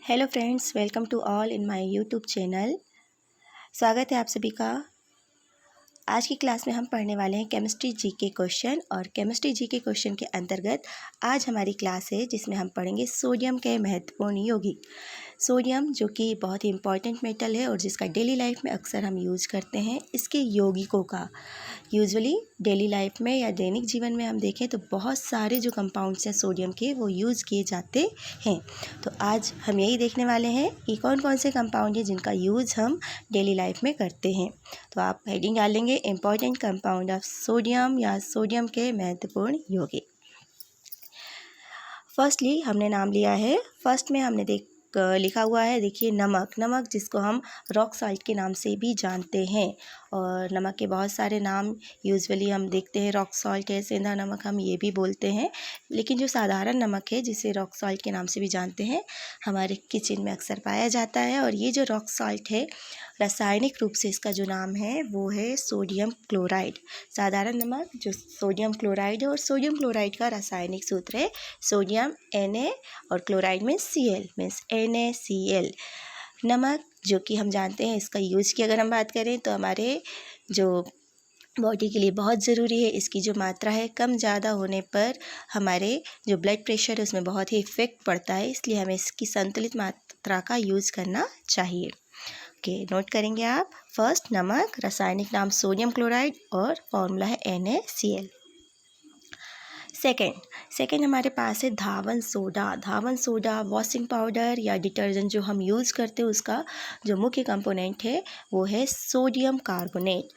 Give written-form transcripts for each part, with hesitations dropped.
Hello friends, welcome to all in my YouTube channel. स्वागत है आप सभी का। आज की क्लास में हम पढ़ने वाले हैं केमिस्ट्री जीके क्वेश्चन। और केमिस्ट्री जीके क्वेश्चन के अंतर्गत आज हमारी क्लास है जिसमें हम पढ़ेंगे सोडियम के महत्वपूर्ण यौगिक। सोडियम जो कि बहुत ही इम्पॉर्टेंट मेटल है और जिसका डेली लाइफ में अक्सर हम यूज़ करते हैं। इसके यौगिकों का यूजुअली डेली लाइफ में या दैनिक जीवन में हम देखें तो बहुत सारे जो कंपाउंड्स हैं सोडियम के वो यूज़ किए जाते हैं। तो आज हम यही देखने वाले हैं कि कौन कौन से कंपाउंड हैं जिनका यूज़ हम डेली लाइफ में करते हैं। तो आप हेडिंग डालेंगे इम्पॉर्टेंट कंपाउंड ऑफ सोडियम या सोडियम के महत्वपूर्ण यौगिक। फर्स्टली हमने नाम लिया है, फर्स्ट में हमने लिखा हुआ है, देखिए नमक जिसको हम रॉक साल्ट के नाम से भी जानते हैं। और नमक के बहुत सारे नाम यूजुअली हम देखते हैं, रॉक सॉल्ट है, सेंधा नमक हम ये भी बोलते हैं। लेकिन जो साधारण नमक है जिसे रॉक सॉल्ट के नाम से भी जानते हैं, हमारे किचन में अक्सर पाया जाता है। और ये जो रॉक सॉल्ट है, रासायनिक रूप से इसका जो नाम है वो है सोडियम क्लोराइड। साधारण नमक जो सोडियम क्लोराइड है, और सोडियम क्लोराइड का रासायनिक सूत्र है सोडियम Na और क्लोराइड में Cl मीन्स NaCl। नमक जो कि हम जानते हैं, इसका यूज़ की अगर हम बात करें तो हमारे जो बॉडी के लिए बहुत ज़रूरी है। इसकी जो मात्रा है कम ज़्यादा होने पर हमारे जो ब्लड प्रेशर है उसमें बहुत ही इफ़ेक्ट पड़ता है, इसलिए हमें इसकी संतुलित मात्रा का यूज़ करना चाहिए। ओके, नोट करेंगे आप। फर्स्ट नमक, रासायनिक नाम सोडियम क्लोराइड और फॉर्मूला है NaCl। सेकेंड हमारे पास है धावन सोडा वॉशिंग पाउडर या डिटर्जेंट जो हम यूज़ करते हैं, उसका जो मुख्य कंपोनेंट है वो है सोडियम कार्बोनेट।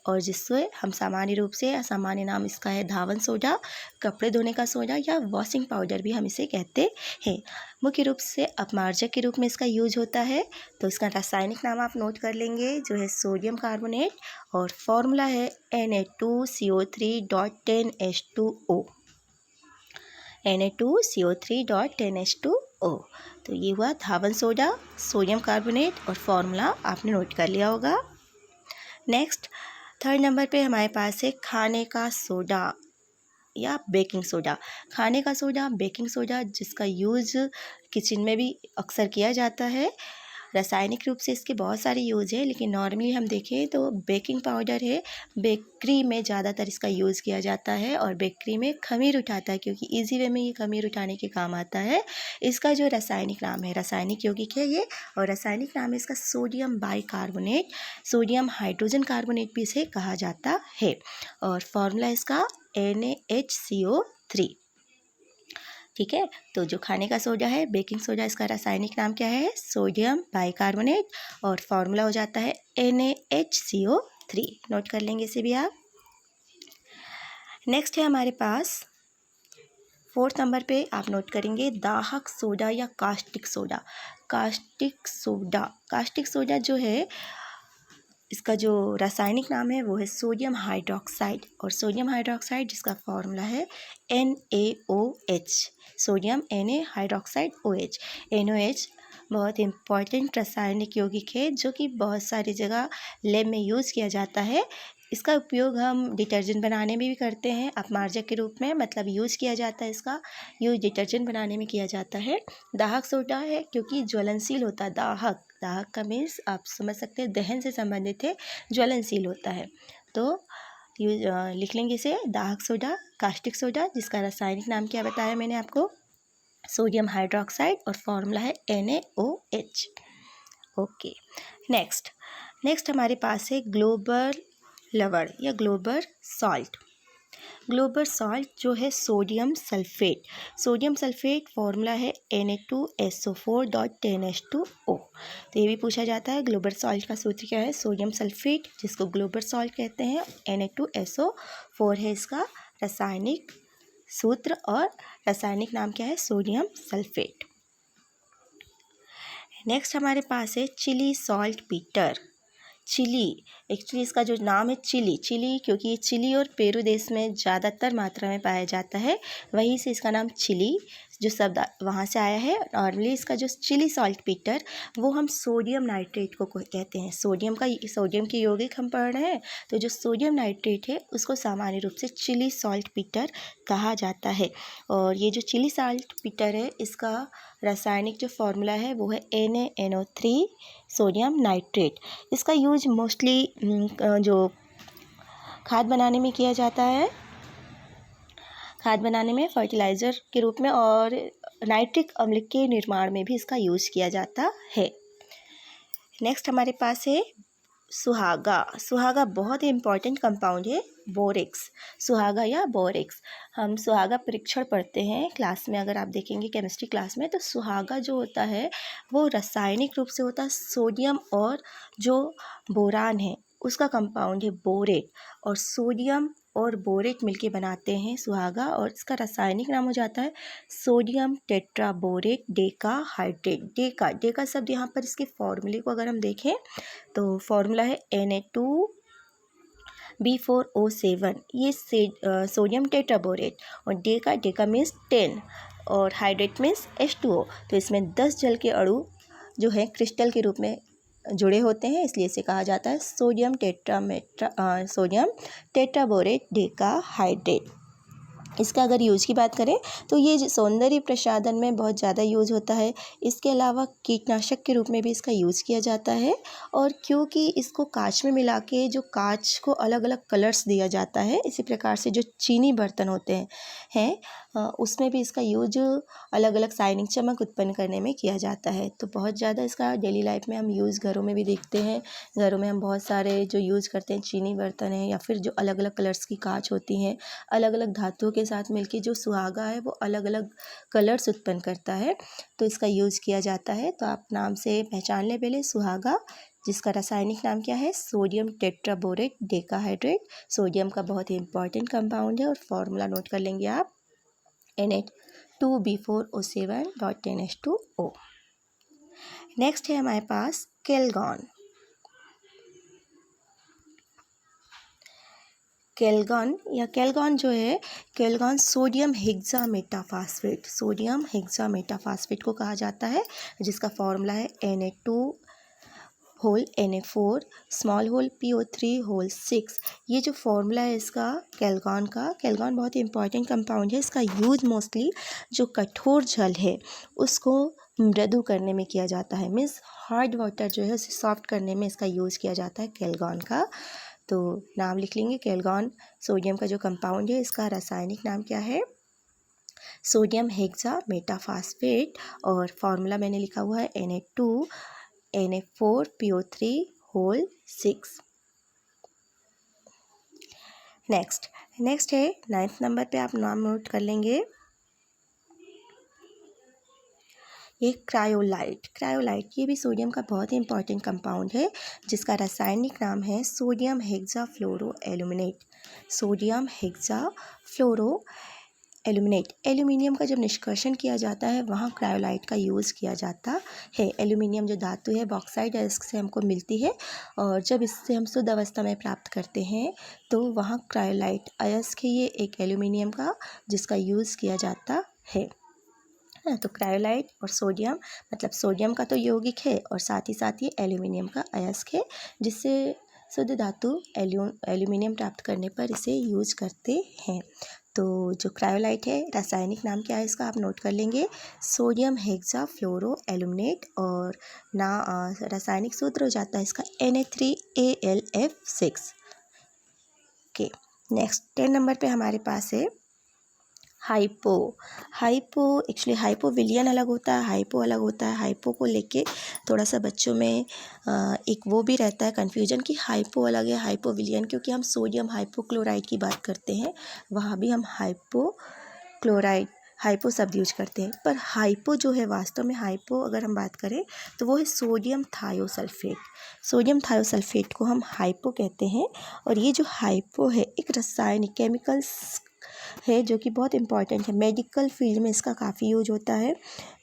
और जिससे हम सामान्य रूप से, सामान्य नाम इसका है धावन सोडा, कपड़े धोने का सोडा या वॉशिंग पाउडर भी हम इसे कहते हैं। मुख्य रूप से अपमार्जक के रूप में इसका यूज होता है। तो इसका रासायनिक नाम आप नोट कर लेंगे जो है सोडियम कार्बोनेट, और फॉर्मूला है Na2CO3.10H2O। Na2CO3.10H2O। तो ये हुआ धावन सोडा, सोडियम कार्बोनेट, और फॉर्मूला आपने नोट कर लिया होगा। नेक्स्ट, थर्ड नंबर पे हमारे पास है खाने का सोडा या बेकिंग सोडा। खाने का सोडा, बेकिंग सोडा जिसका यूज़ किचन में भी अक्सर किया जाता है। रासायनिक रूप से इसके बहुत सारे यूज़ है, लेकिन नॉर्मली हम देखें तो बेकिंग पाउडर है, बेकरी में ज़्यादातर इसका यूज़ किया जाता है और बेकरी में खमीर उठाता है, क्योंकि इजी वे में ये खमीर उठाने के काम आता है। इसका जो रासायनिक नाम है, रासायनिक यौगिक है ये, और रासायनिक नाम है इसका sodium bicarbonate. Sodium hydrogen carbonate भी इसे कहा जाता है, और फॉर्मूला इसका NaHCO3। ठीक है, तो जो खाने का सोडा है, बेकिंग सोडा, इसका रासायनिक नाम क्या है? सोडियम बाइकार्बोनेट, और फॉर्मूला हो जाता है NaHCO3। नोट कर लेंगे इसे भी आप। नेक्स्ट है हमारे पास फोर्थ नंबर पे आप नोट करेंगे दाहक सोडा या कास्टिक सोडा जो है, इसका जो रासायनिक नाम है वो है सोडियम हाइड्रोक्साइड, और सोडियम हाइड्रोक्साइड जिसका फॉर्मूला है NaOH। Sodium Na hydroxide OH। NaOH बहुत इम्पॉर्टेंट रासायनिक यौगिक है जो कि बहुत सारी जगह लैब में यूज़ किया जाता है। इसका उपयोग हम डिटर्जेंट बनाने में भी करते हैं, अपमार्जक के रूप में, मतलब यूज़ किया जाता है। इसका यूज़ डिटर्जेंट बनाने में किया जाता है। दाहक सोडा है क्योंकि ज्वलनशील होता है। दाहक का मीन्स आप समझ सकते हैं दहन से संबंधित है, ज्वलनशील होता है। तो लिख लेंगे इसे दाहक सोडा। कास्टिक सोडा जिसका रासायनिक नाम क्या बताया मैंने आपको? सोडियम हाइड्रोक्साइड, और फॉर्मूला है NaOH। ओके, नेक्स्ट हमारे पास है ग्लोबल लवण या ग्लोबल सॉल्ट जो है सोडियम सल्फेट। फॉर्मूला है Na2SO4.10H2O। तो ये भी पूछा जाता है ग्लोबल सॉल्ट का सूत्र क्या है? सोडियम सल्फेट, जिसको ग्लोबल सॉल्ट कहते हैं। Na2SO4 है इसका रासायनिक सूत्र, और रासायनिक नाम क्या है? Sodium sulphate. नेक्स्ट हमारे पास है Chile saltpetre. Chile actually इसका जो नाम है चिली, क्योंकि ये चिली और पेरू देश में ज़्यादातर मात्रा में पाया जाता है, वहीं से इसका नाम चिली जो शब्द वहाँ से आया है। नॉर्मली इसका जो चिली सॉल्टपीटर वो हम सोडियम नाइट्रेट को कहते हैं। सोडियम की यौगिक हम पढ़ रहे हैं, तो जो सोडियम नाइट्रेट है उसको सामान्य रूप से चिली सॉल्टपीटर कहा जाता है। और ये जो चिली सॉल्टपीटर है इसका रासायनिक जो फॉर्मूला है वो है NaNO3 सोडियम नाइट्रेट। इसका यूज मोस्टली जो खाद बनाने में किया जाता है, खाद बनाने में फर्टिलाइज़र के रूप में, और नाइट्रिक अम्ल के निर्माण में भी इसका यूज़ किया जाता है। नेक्स्ट हमारे पास है सुहागा बहुत ही इम्पॉर्टेंट कंपाउंड है, बोरेक्स। सुहागा या बोरेक्स, हम सुहागा परीक्षण पढ़ते हैं क्लास में, अगर आप देखेंगे केमिस्ट्री क्लास में, तो सुहागा जो होता है वो रासायनिक रूप से होता है सोडियम और जो बोरान है उसका कंपाउंड है बोरेट, और सोडियम और बोरेट मिलके बनाते हैं सुहागा, और इसका रासायनिक नाम हो जाता है सोडियम टेट्राबोरेट डेकाहाइड्रेट। डेका शब्द यहाँ पर इसके फॉर्मूले को अगर हम देखें तो फॉर्मूला है Na2B4O7, ये सोडियम टेट्राबोरेट, और डेका मीन्स 10 और हाइड्रेट मीन्स H2O। तो इसमें 10 जल के अणु जो है क्रिस्टल के रूप में जुड़े होते हैं, इसलिए इसे कहा जाता है सोडियम टेट्राबोरेट डेकाहाइड्रेट। इसका अगर यूज की बात करें तो ये सौंदर्य प्रसाधन में बहुत ज़्यादा यूज होता है। इसके अलावा कीटनाशक के रूप में भी इसका यूज़ किया जाता है, और क्योंकि इसको कांच में मिला के जो कांच को अलग अलग कलर्स दिया जाता है, इसी प्रकार से जो चीनी बर्तन होते हैं उसमें भी इसका यूज अलग अलग शाइनिंग चमक उत्पन्न करने में किया जाता है। तो बहुत ज़्यादा इसका डेली लाइफ में हम यूज़ घरों में भी देखते हैं। घरों में हम बहुत सारे जो यूज़ करते हैं चीनी बर्तन है, या फिर जो अलग अलग कलर्स की कांच होती हैं, अलग अलग धातुओं के साथ मिलके जो सुहागा है वो अलग अलग कलर्स उत्पन्न करता है, तो इसका यूज़ किया जाता है। तो आप नाम से पहचान लें पहले सुहागा, जिसका रासायनिक नाम क्या है सोडियम टेट्राबोरेट डेकाहाइड्रेट। सोडियम का बहुत ही इंपॉर्टेंट कंपाउंड है, और फॉर्मूला नोट कर लेंगे आप Na2B4O7.10H2O। नेक्स्ट है हमारे पास केलगॉन जो है केलगॉन सोडियम हेक्सामेटाफास्फेट को कहा जाता है, जिसका फॉर्मूला है Na2 Na4 PO3 ये जो फॉर्मूला है इसका केलगॉन बहुत ही इंपॉर्टेंट कंपाउंड है। इसका यूज मोस्टली जो कठोर जल है उसको मृदु करने में किया जाता है, मीन्स हार्ड वाटर जो है उसे सॉफ्ट करने में इसका यूज़ किया जाता है केलगॉन का। तो नाम लिख लेंगे केलगॉन सोडियम का जो कंपाउंड है इसका रासायनिक नाम क्या है सोडियम हेक्सामेटाफास्फेट, और फॉर्मूला मैंने लिखा हुआ है Na2 Na4 PO3 नेक्स्ट है 9th नंबर पे, आप नाम नोट कर लेंगे, ये क्रायोलाइट ये भी सोडियम का बहुत ही इंपॉर्टेंट कंपाउंड है, जिसका रासायनिक नाम है सोडियम हेक्साफ्लोरोएल्यूमिनेट। एल्यूमिनियम का जब निष्कर्षण किया जाता है वहाँ क्रायोलाइट का यूज़ किया जाता है। एल्यूमिनियम जो धातु है बॉक्साइट अयस्क से हमको मिलती है, और जब इससे हम शुद्ध अवस्था में प्राप्त करते हैं तो वहाँ क्रायोलाइट अयस्क है ये एक एल्यूमिनियम का, जिसका यूज़ किया जाता है। तो क्रायोलाइट और सोडियम, मतलब सोडियम का तो यौगिक है और साथ ही साथ ये एल्यूमिनियम का अयस्क है, जिससे शुद्ध धातु एल्यूमिनियम प्राप्त करने पर इसे यूज करते हैं। तो जो क्रायोलाइट है रासायनिक नाम क्या है इसका आप नोट कर लेंगे सोडियम हेक्साफ्लोरोएल्यूमिनेट, और रासायनिक सूत्र हो जाता है इसका Na3AlF6। ओके, नेक्स्ट 10 नंबर पे हमारे पास है हाइपो। एक्चुअली हाइपो विलियन अलग होता है, हाइपो अलग होता है। हाइपो को लेके थोड़ा सा बच्चों में एक वो भी रहता है कन्फ्यूजन कि हाइपो अलग है हाइपो विलियन, क्योंकि हम सोडियम हाइपोक्लोराइड की बात करते हैं, वहाँ भी हम हाइपो शब्द यूज करते हैं। पर हाइपो जो है वास्तव में हाइपो अगर हम बात करें तो वो है सोडियम थायोसल्फेट को हम हाइपो कहते हैं। और ये जो हाइपो है एक रासायनिक केमिकल्स है जो कि बहुत इंपॉर्टेंट है, मेडिकल फील्ड में इसका काफ़ी यूज होता है।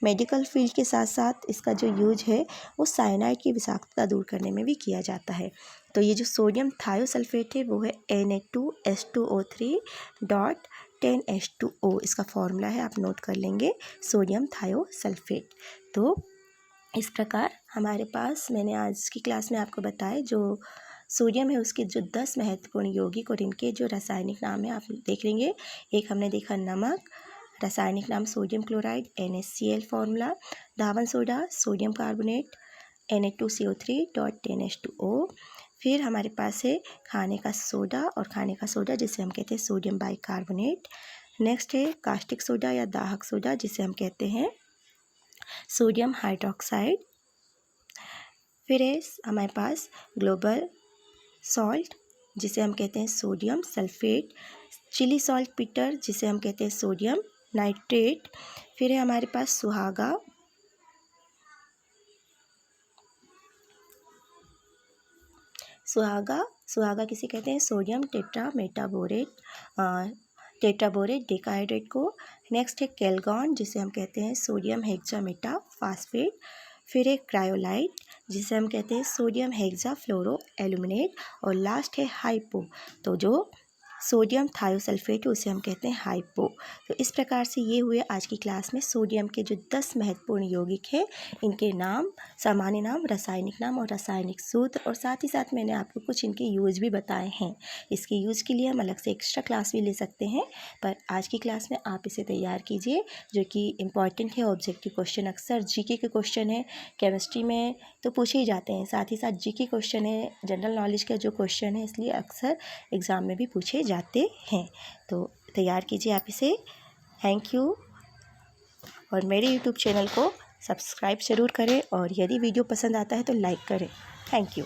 मेडिकल फील्ड के साथ साथ इसका जो यूज है वो साइनाइड की विषाक्तता दूर करने में भी किया जाता है। तो ये जो सोडियम थायोसल्फेट है वो है Na2H2O3.10H2O, इसका फॉर्मूला है, आप नोट कर लेंगे, सोडियम थायोसल्फेट। तो इस प्रकार हमारे पास मैंने आज की क्लास में आपको बताया जो सोडियम है उसके जो 10 महत्वपूर्ण यौगिक और इनके जो रासायनिक नाम है आप देख लेंगे। एक हमने देखा नमक, रासायनिक नाम सोडियम क्लोराइड NaCl फॉर्मूला, धावन सोडा सोडियम कार्बोनेट Na2CO3.10H2O। फिर हमारे पास है खाने का सोडा और खाने का सोडा जिसे हम कहते हैं सोडियम बाइकार्बोनेट। नेक्स्ट है कास्टिक सोडा या दाहक सोडा जिसे हम कहते हैं सोडियम हाइड्रोक्साइड। फिर है हमारे पास ग्लोबल सॉल्ट जिसे हम कहते हैं sodium sulphate, Chile saltpetre जिसे हम कहते हैं सोडियम नाइट्रेट। फिर है हमारे पास सुहागा, सुहागा किसे कहते हैं सोडियम टेट्राबोरेट डेकाहाइड्रेट को। नेक्स्ट है कैलगॉन जिसे हम कहते हैं सोडियम हेक्सामेटा फास्फेट। फिर है क्रायोलाइट जिसे हम कहते हैं सोडियम हेक्सा फ्लोरो एल्यूमिनेट। और लास्ट है हाइपो, तो जो सोडियम थायोसल्फेट उसे हम कहते हैं हाइपो। तो इस प्रकार से ये हुए आज की क्लास में सोडियम के जो 10 महत्वपूर्ण यौगिक हैं, इनके नाम, सामान्य नाम, रासायनिक नाम और रासायनिक सूत्र, और साथ ही साथ मैंने आपको कुछ इनके यूज भी बताए हैं। इसके यूज के लिए हम अलग से एक्स्ट्रा क्लास भी ले सकते हैं, पर आज की क्लास में आप इसे तैयार कीजिए जो कि इम्पॉर्टेंट है। ऑब्जेक्टिव क्वेश्चन अक्सर जीके के क्वेश्चन है, केमिस्ट्री में तो पूछे ही जाते हैं, साथ ही साथ जीके क्वेश्चन है, जनरल नॉलेज का जो क्वेश्चन है, इसलिए अक्सर एग्ज़ाम में भी पूछे जाते हैं। तो तैयार कीजिए आप इसे। Thank you. और मेरे यूट्यूब चैनल को सब्सक्राइब ज़रूर करें और यदि वीडियो पसंद आता है तो लाइक करें। Thank you.